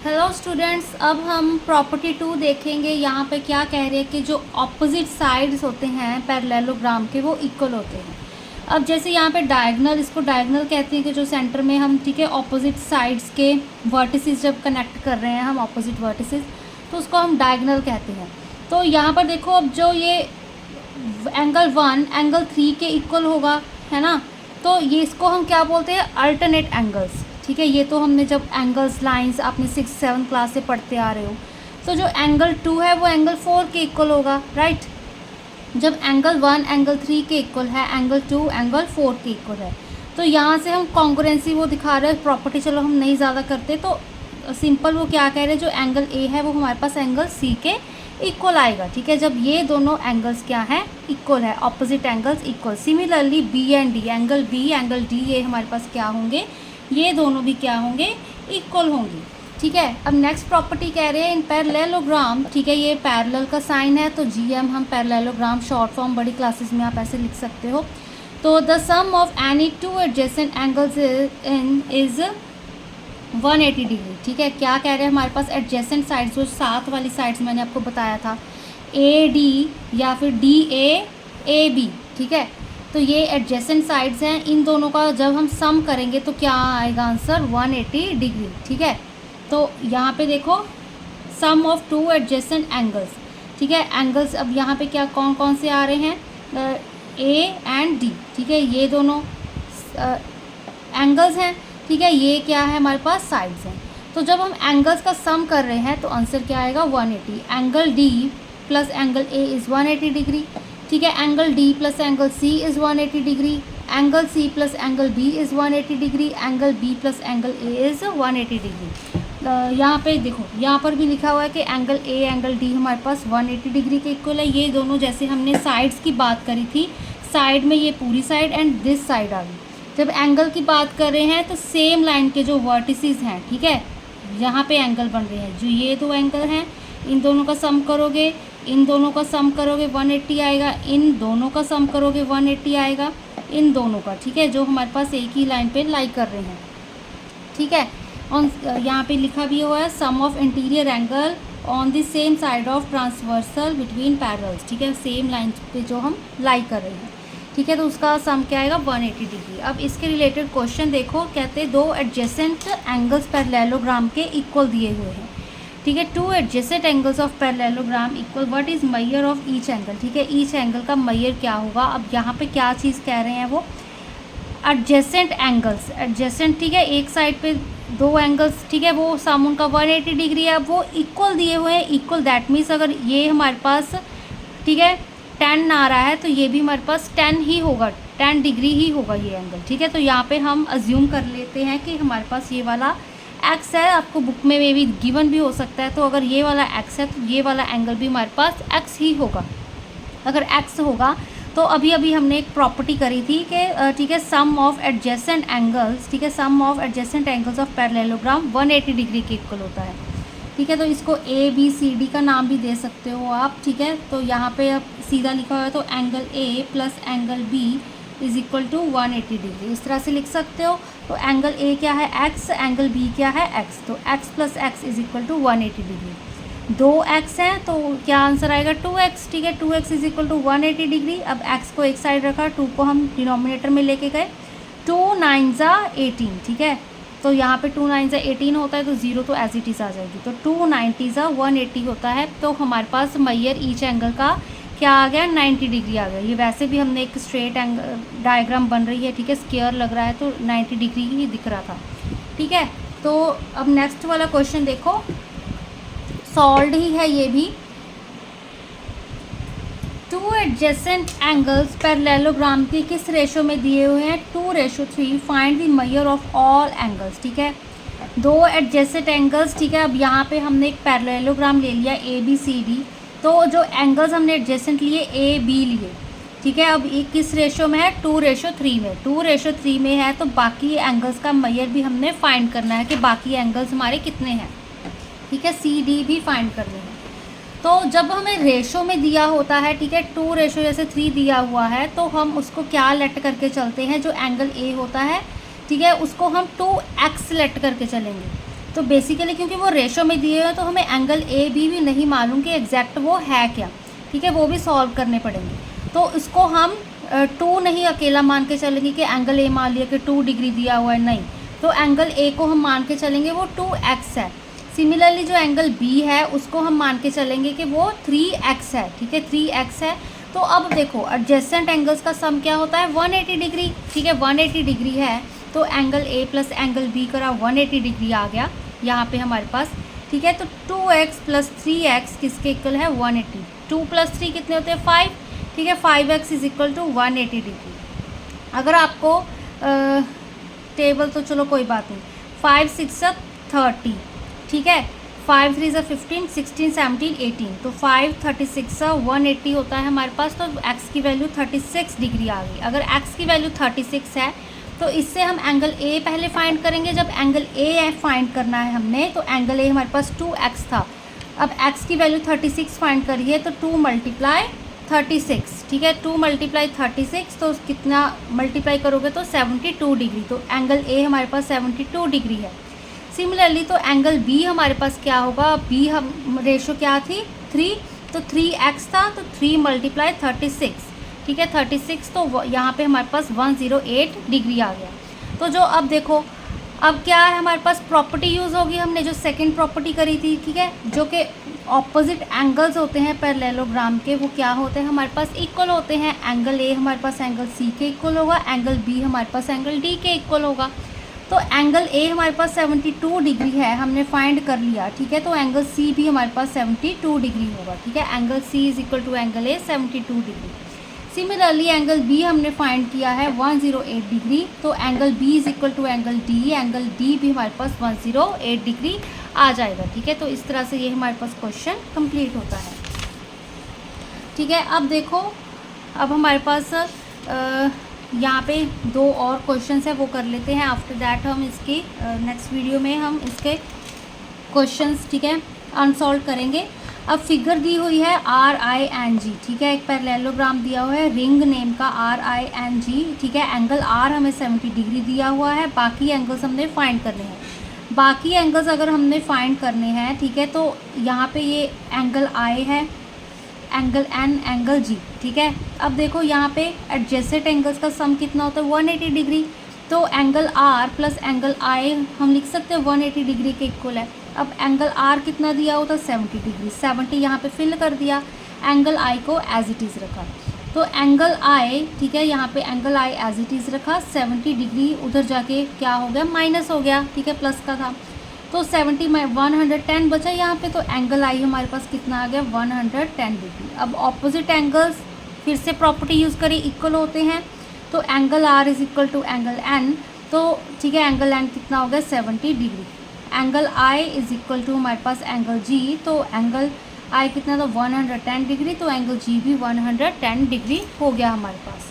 Hello students, अब हम property 2 देखेंगे। यहाँ पे क्या कह रहे हैं कि जो ऑपोजिट साइड्स होते हैं पैरेललोग्राम के वो इक्वल होते हैं। अब जैसे यहाँ पे डायगनल, इसको डायगनल कहते हैं कि जो सेंटर में हम ठीक है ऑपोजिट साइड्स के वर्टिसेस जब कनेक्ट कर रहे हैं हम ऑपोजिट वर्टिसेस, तो उसको हम डायगनल कहते हैं। तो यहाँ पर देखो, अब जो ये एंगल 1 एंगल 3 के इक्वल होगा, है ना। तो ये इसको हम क्या बोलते हैं, अल्टरनेट एंगल्स। ठीक है, ये तो हमने जब एंगल्स लाइंस आपने 6-7 क्लास से पढ़ते आ रहे हो। तो जो एंगल 2 है वो एंगल 4 के इक्वल होगा, राइट। जब एंगल 1 एंगल 3 के इक्वल है, एंगल 2 एंगल 4 के इक्वल है। तो यहाँ से हम कॉन्ग्रुएंसी वो दिखा रहे हैं, प्रॉपर्टी चलो हम नहीं ज़्यादा करते। तो सिंपल वो क्या कह रहे हैं, जो एंगल ए है वो हमारे पास एंगल सी के इक्वल आएगा। ठीक है, जब ये दोनों एंगल्स क्या हैं, इक्वल है, opposite angles equal. Similarly B and D, angle B angle D, ये हमारे पास क्या होंगे, ये दोनों भी क्या होंगे, इक्वल होंगे। ठीक है, अब नेक्स्ट प्रॉपर्टी कह रहे हैं इन पैरेललोग्राम। ठीक है, ये पैरेलल का साइन है तो जीएम हम पैरेललोग्राम शॉर्ट फॉर्म बड़ी क्लासेस में आप ऐसे लिख सकते हो। तो the sum of any two adjacent angles is 180 degree. ठीक है, क्या कह रहे हैं, हमारे पास एडजेसेंट साइड्स, जो साथ वाली साइड्स मैंने आपको बताया था, ए डी या फिर डी ए बी। ठीक है, तो ये एडजेसेंट साइड्स हैं, इन दोनों का जब हम सम करेंगे तो क्या आएगा आंसर, 180 डिग्री। ठीक है, तो यहाँ पे देखो सम ऑफ टू एडजेसेंट एंगल्स। ठीक है, एंगल्स अब यहाँ पे क्या कौन कौन से आ रहे हैं, ए एंड डी। ठीक है, ये दोनों एंगल्स हैं। ठीक है, ये क्या है, हमारे पास साइड्स हैं। तो जब हम एंगल्स का सम कर रहे हैं तो आंसर क्या आएगा, 180। Angle D plus angle A is 180 degree. ठीक है, angle D plus angle C is 180 degree. Angle C plus angle B is 180 degree. Angle B plus angle A is 180 degree. यहाँ पे देखो, यहाँ पर भी लिखा हुआ है कि एंगल ए एंगल डी हमारे पास 180 डिग्री के इक्वल है। ये दोनों, जैसे हमने साइड्स की बात करी थी, साइड में ये पूरी साइड एंड दिस साइड आ गई। जब एंगल की बात कर रहे हैं तो सेम लाइन के जो वर्टिसेस हैं, ठीक है, यहाँ पे एंगल बन रहे हैं, जो ये दो एंगल हैं, इन दोनों का सम करोगे, इन दोनों का सम करोगे 180 आएगा, इन दोनों का सम करोगे 180 आएगा, इन दोनों का। ठीक है, जो हमारे पास एक ही लाइन पे लाई कर रहे हैं। ठीक है, और यहाँ पे लिखा भी हुआ है sum of interior angle on the same side of transversal between parallels. ठीक है, सेम लाइन पे जो हम लाई कर रहे हैं। ठीक है, तो उसका सम क्या आएगा, 180 डिग्री। अब इसके रिलेटेड क्वेश्चन देखो, कहते हैं दो एडजेसेंट एंगल्स पैरेललोग्राम के इक्वल दिए हुए हैं। ठीक है, to adjacent angles of parallelogram equal, what is measure of each angle. ठीक है, ईच एंगल का मेजर क्या होगा। अब यहाँ पे क्या चीज़ कह रहे हैं, वो एडजेसेंट एंगल्स, एडजेसेंट। ठीक है, एक साइड पे दो एंगल्स, ठीक है, वो सम उनका 180 डिग्री है, अब वो इक्वल दिए हुए हैं। इक्वल दैट मीन्स अगर ये हमारे पास, ठीक है, 10 आ रहा है तो ये भी हमारे पास 10 ही होगा, 10 डिग्री ही होगा ये एंगल। ठीक है, तो यहाँ पे हम अज्यूम कर लेते हैं कि हमारे पास ये वाला एक्स है, आपको बुक में भी गिवन भी हो सकता है। तो अगर ये वाला एक्स है तो ये वाला एंगल भी हमारे पास एक्स ही होगा। अगर एक्स होगा तो अभी अभी हमने एक प्रॉपर्टी करी थी कि ठीक है, सम ऑफ एडजेसेंट एंगल्स, ठीक है, sum of adjacent angles of parallelogram 180 degree के इक्वल होता है। ठीक है, तो इसको ए बी सी डी का नाम भी दे सकते हो आप। ठीक है, तो यहाँ पे अब सीधा लिखा हुआ है तो angle A plus angle B is equal to 180 degree, इस तरह से लिख सकते हो। तो एंगल ए क्या है, एक्स, एंगल बी क्या है, एक्स, तो X plus X is equal to 180 degree. दो एक्स हैं तो क्या आंसर आएगा, 2x। ठीक है, 2x is equal to 180 degree. अब एक्स को एक साइड रखा, 2 को हम डिनोमिनेटर में लेके गए, 2 9 ज़ा 18। ठीक है, तो यहाँ पे 2 9 ज़ा 18 होता है तो 0 तो एज इट इज़ आ जाएगी, तो 2 90 ज़ा 180 होता है। तो हमारे पास मेजर ईच एंगल का क्या आ गया, 90 डिग्री आ गया। ये वैसे भी हमने एक स्ट्रेट एंगल डायग्राम बन रही है, ठीक है, स्क्वायर लग रहा है तो 90 डिग्री ही दिख रहा था। ठीक है, तो अब नेक्स्ट वाला क्वेश्चन देखो, सॉल्व ही है ये भी। टू एडजेसेंट एंगल्स पैरेललोग्राम के किस रेशो में दिए हुए हैं, 2:3। Find the measure of all angles. ठीक है, दो एडजेसेंट एंगल्स। ठीक है, अब यहाँ पे हमने एक पैरेललोग्राम ले लिया ए बी सी डी, तो जो एंगल्स हमने एडजेसेंट लिए ए बी लिए। ठीक है, अब ये किस रेशो में है, 2:3 में। 2:3 में है तो बाकी एंगल्स का मेजर भी हमने फाइंड करना है कि बाकी एंगल्स हमारे कितने हैं। ठीक है, सी डी भी फाइंड करने हैं। तो जब हमें रेशो में दिया होता है, ठीक है, 2:3 दिया हुआ है, तो हम उसको क्या लेट करके चलते हैं, जो एंगल ए होता है, ठीक है, उसको हम 2x लेट करके चलेंगे। तो बेसिकली क्योंकि वो रेशो में दिए हुए हैं तो हमें एंगल ए बी भी नहीं मालूम कि एग्जैक्ट वो है क्या, ठीक है, वो भी सॉल्व करने पड़ेंगे। तो इसको हम 2 नहीं अकेला मान के चलेंगे कि एंगल ए मान लिया कि 2 डिग्री दिया हुआ है, नहीं, तो एंगल ए को हम मान के चलेंगे वो 2x है। सिमिलरली जो एंगल बी है उसको हम मान के चलेंगे कि वो 3x है, ठीक है, 3x है। तो अब देखो एडजेसेंट एंगल्स का सम क्या होता है 180 डिग्री, ठीक है, 180 डिग्री है तो angle A plus angle B करा 180 डिग्री आ गया यहाँ पे हमारे पास, ठीक है। तो 2x प्लस 3x किसके इक्वल है 180, 2 प्लस 3 कितने होते हैं 5, ठीक है, 5x is equal to 180 degree. अगर आपको टेबल तो चलो कोई बात नहीं, 5 6 30, ठीक है, 5 3 15 16 17 18, तो 5 36 180 होता है हमारे पास। तो x की वैल्यू 36 डिग्री आ गई। अगर x की वैल्यू 36 है तो इससे हम एंगल ए पहले फाइंड करेंगे। जब एंगल ए फाइंड करना है हमने तो एंगल ए हमारे पास 2x था, अब x की वैल्यू 36 फाइंड करिए तो 2 मल्टीप्लाई 36, ठीक है, 2 मल्टीप्लाई 36 तो कितना मल्टीप्लाई करोगे तो 72 डिग्री, तो एंगल ए हमारे पास 72 डिग्री है। सिमिलरली तो एंगल बी हमारे पास क्या होगा, बी हम रेशो क्या थी 3, तो 3x था तो 3 मल्टीप्लाई 36, ठीक है, 36, तो यहाँ पे हमारे पास 108 डिग्री आ गया। तो जो अब देखो अब क्या है हमारे पास प्रॉपर्टी यूज़ होगी, हमने जो सेकंड प्रॉपर्टी करी थी, ठीक है, जो कि ऑपोजिट एंगल्स होते हैं पैरेललोग्राम के, वो क्या होते हैं हमारे पास इक्वल होते हैं। एंगल ए हमारे पास एंगल सी के इक्वल होगा, एंगल बी हमारे पास एंगल डी के इक्वल होगा। तो एंगल ए हमारे पास 72 डिग्री है, हमने फाइंड कर लिया, ठीक है, तो एंगल सी भी हमारे पास 72 डिग्री होगा, ठीक है, angle C is equal to angle A 72 degree. Similarly angle B हमने फाइंड किया है 108 डिग्री, तो angle B is equal to angle D भी हमारे पास 108 डिग्री आ जाएगा, ठीक है। तो इस तरह से ये हमारे पास क्वेश्चन कंप्लीट होता है, ठीक है। अब देखो अब हमारे पास यहाँ पे 2 और क्वेश्चंस है वो कर लेते हैं, आफ्टर दैट हम इसके नेक्स्ट वीडियो में हम इसके क्वेश्चंस, ठीक है, अनसॉल्व करेंगे। अब फिगर दी हुई है RING, ठीक है, एक पैरेललोग्राम दिया हुआ है रिंग नेम का RING, ठीक है, एंगल R हमें 70 डिग्री दिया हुआ है, बाकी एंगल्स हमने फाइंड करने हैं। बाकी एंगल्स अगर हमने फाइंड करने हैं, ठीक है, तो यहाँ पे ये एंगल I है, एंगल N, एंगल G, ठीक है। अब देखो यहाँ पे एडजेसेंट एंगल्स का सम कितना होता है 180 डिग्री, तो angle R plus angle I हम लिख सकते हैं 180 डिग्री के इक्वल है। अब एंगल R कितना दिया होता है 70 डिग्री, 70 यहाँ पे फिल कर दिया, एंगल I को एज इट इज़ रखा, तो एंगल I, ठीक है, यहाँ पे angle I as it is रखा, 70 डिग्री उधर जाके क्या हो गया माइनस हो गया, ठीक है, प्लस का था, तो 70 में 110 बचा यहाँ पे, तो एंगल I हमारे पास कितना आ गया 110 डिग्री। अब ऑपोजिट एंगल्स फिर से प्रॉपर्टी यूज़ करें, इक्वल होते हैं, तो angle R is equal to angle N, तो ठीक है, एंगल N कितना हो गया 70 degree. Angle I is equal to हमारे पास एंगल G, तो एंगल I कितना था 110 डिग्री, तो एंगल G भी 110 डिग्री हो गया हमारे पास।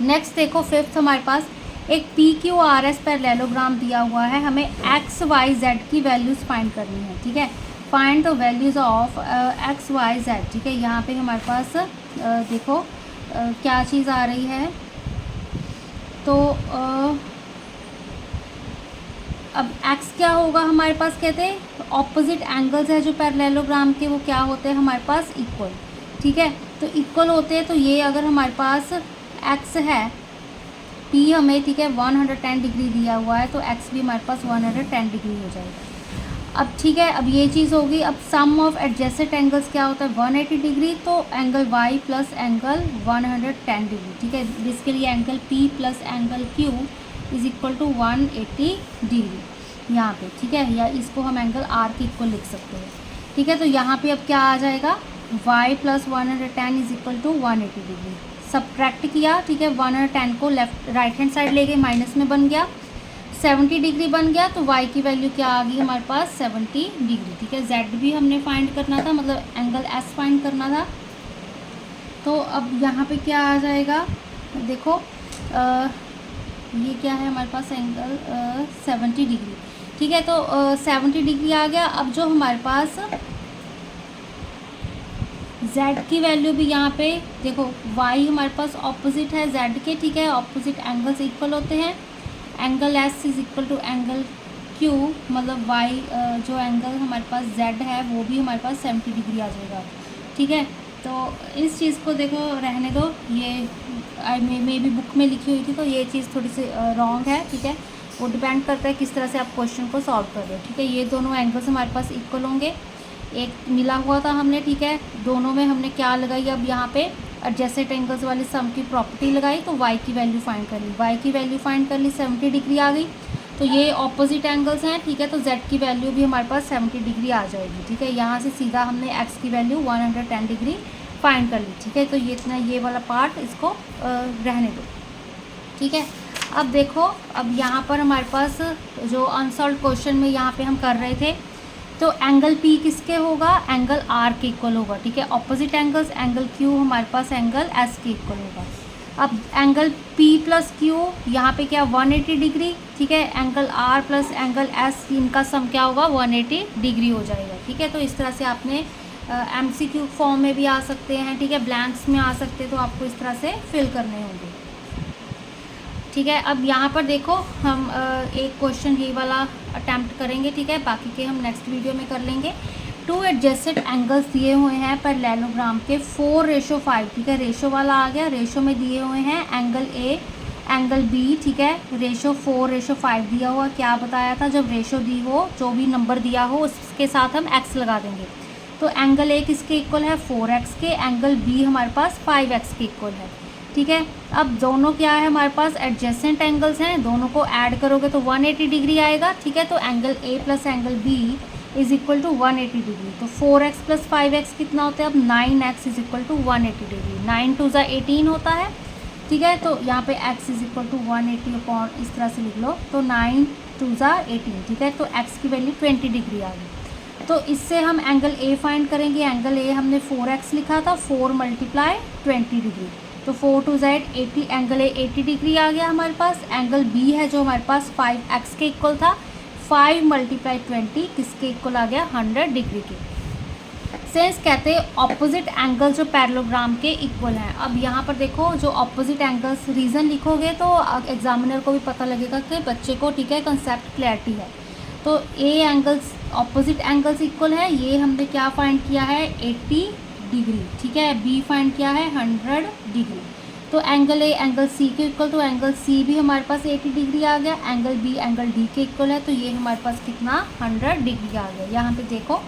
नेक्स्ट देखो फिफ्थ हमारे पास एक PQRS पैरेललोग्राम दिया हुआ है, हमें एक्स वाई जेड की वैल्यूज़ फाइंड करनी है, ठीक है, find the values of X Y Z, ठीक है। यहाँ पे हमारे पास देखो क्या चीज़ आ रही है, तो अब x क्या होगा हमारे पास, कहते हैं ऑपोजिट एंगल्स है जो पैरेललोग्राम के वो क्या होते हैं हमारे पास इक्वल, ठीक है, तो इक्वल होते हैं, तो ये अगर हमारे पास x है P हमें, ठीक है, 110 डिग्री दिया हुआ है, तो x भी हमारे पास 110 डिग्री हो जाएगा। अब ठीक है, अब ये चीज़ होगी। अब सम ऑफ एडजेसेंट एंगल्स क्या होता है 180 डिग्री, तो angle y plus angle 110 degree, ठीक है, जिसके लिए angle P plus angle Q is equal to 180 degree यहाँ पे, ठीक है, या इसको हम एंगल R के इक्वल लिख सकते हैं, ठीक है। तो यहाँ पे अब क्या आ जाएगा y plus 110 is equal to 180 degree, subtract किया, ठीक है, 110 को लेफ्ट राइट हैंड साइड ले गए, माइनस में बन गया, 70 डिग्री बन गया, तो y की वैल्यू क्या आ गई हमारे पास 70 डिग्री, ठीक है। z भी हमने फाइंड करना था, मतलब एंगल s फाइंड करना था, तो अब यहाँ पे क्या आ जाएगा, देखो ये क्या है हमारे पास एंगल 70 डिग्री, ठीक है, तो 70 डिग्री आ गया। अब जो हमारे पास z की वैल्यू भी यहाँ पे देखो, y हमारे पास ऑपोजिट है z के, ठीक है, ऑपोजिट एंगल्स इक्वल होते हैं, angle s is equal to angle Q मतलब वाई जो एंगल हमारे पास जेड है वो भी हमारे पास 70 डिग्री आ जाएगा। ठीक है, तो इस चीज़ को देखो रहने दो, ये मे भी बुक में लिखी हुई थी तो ये चीज़ थोड़ी सी रॉन्ग है। ठीक है, वो डिपेंड करता है किस तरह से आप क्वेश्चन को सॉल्व कर रहे हो। ठीक है, ये दोनों एंगल्स हमारे पास इक्वल होंगे, एक मिला हुआ था हमने। ठीक है, दोनों में हमने क्या लगाई, अब यहाँ पे एडजेसेंट एंगल्स वाली सम की प्रॉपर्टी लगाई तो y की वैल्यू फाइंड कर ली, y की वैल्यू फाइंड कर ली 70 डिग्री आ गई। तो ये ऑपोजिट एंगल्स हैं। ठीक है, तो z की वैल्यू भी हमारे पास 70 डिग्री आ जाएगी। ठीक है, यहाँ से सीधा हमने x की वैल्यू 110 डिग्री फाइंड कर ली। ठीक है, तो ये इतना ये वाला पार्ट इसको रहने दो। ठीक है, अब देखो, अब यहाँ पर हमारे पास जो अनसॉल्व क्वेश्चन में यहाँ पे हम कर रहे थे, तो एंगल P किसके होगा, एंगल R के इक्वल होगा। ठीक है, ऑपोजिट एंगल्स, एंगल Q हमारे पास एंगल S के इक्वल होगा। अब एंगल P प्लस Q यहाँ पे क्या 180 डिग्री। ठीक है, angle R plus angle S इनका सम क्या होगा 180 डिग्री हो जाएगा। ठीक है, तो इस तरह से आपने MCQ फॉर्म में भी आ सकते हैं। ठीक है, ब्लैंक्स में आ सकते हैं, तो आपको इस तरह से फिल करने होंगे। ठीक है, अब यहाँ पर देखो हम एक क्वेश्चन ये वाला अटैम्प्ट करेंगे। ठीक है, बाकी के हम नेक्स्ट वीडियो में कर लेंगे। टू एडजेसेंट एंगल्स दिए हुए हैं पैरेललोग्राम के 4:5। ठीक है, रेशो वाला आ गया, रेशो में दिए हुए हैं एंगल ए, एंगल बी। ठीक है, रेशो 4:5 दिया हुआ, क्या बताया था, जब रेशो दी हो, जो भी नंबर दिया हो उसके साथ हम एक्स लगा देंगे। तो एंगल ए किसके इक्वल है 4x के, एंगल बी हमारे पास 5x के इक्वल है। ठीक है, अब दोनों क्या है हमारे पास एडजेसेंट एंगल्स हैं, दोनों को ऐड करोगे तो 180 डिग्री आएगा। ठीक है, तो angle A plus angle B is equal to 180 degree. तो 4x प्लस 5x कितना होता है, अब 9x is equal to 180 degree. 9 2 ज़ा 18 होता है। ठीक है, तो यहाँ पे x is equal to 180 upon इस तरह से लिख लो, तो 9 2 ज़ा 18। ठीक है, तो x की वैल्यू 20 डिग्री आ गई। तो इससे हम एंगल ए फाइंड करेंगे। एंगल ए हमने 4x लिखा था, 4 मल्टीप्लाई 20 डिग्री, तो 4 2 ज़ा 80, एंगल ए 80 डिग्री आ गया हमारे पास। एंगल बी है जो हमारे पास 5x के इक्वल था, 5 मल्टीप्लाई 20 किसके इक्वल आ गया 100 डिग्री के। सेंस कहते हैं ऑपोजिट एंगल्स जो पैरेललोग्राम के इक्वल हैं। अब यहाँ पर देखो जो ऑपोजिट एंगल्स रीज़न लिखोगे तो एग्जामिनर को भी पता लगेगा कि बच्चे को ठीक है कंसेप्ट क्लैरिटी है। तो ए एंगल्स ऑपोजिट एंगल्स इक्वल है, ये हमने क्या फाइंड किया है 80 डिग्री। ठीक है, बी फाइंड किया है 100 डिग्री। तो एंगल ए एंगल सी के इक्वल, तो एंगल सी भी हमारे पास 80 डिग्री आ गया। एंगल बी एंगल डी के इक्वल है, तो ये हमारे पास कितना 100 डिग्री आ गया। यहाँ पे देखो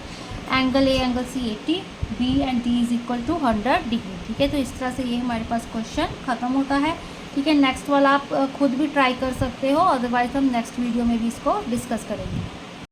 angle A angle C 80, B and D is equal to 100 degree. ठीक है, तो इस तरह से ये हमारे पास क्वेश्चन ख़त्म होता है। ठीक है, नेक्स्ट वाला आप खुद भी ट्राई कर सकते हो, अदरवाइज हम नेक्स्ट वीडियो में भी इसको डिस्कस करेंगे।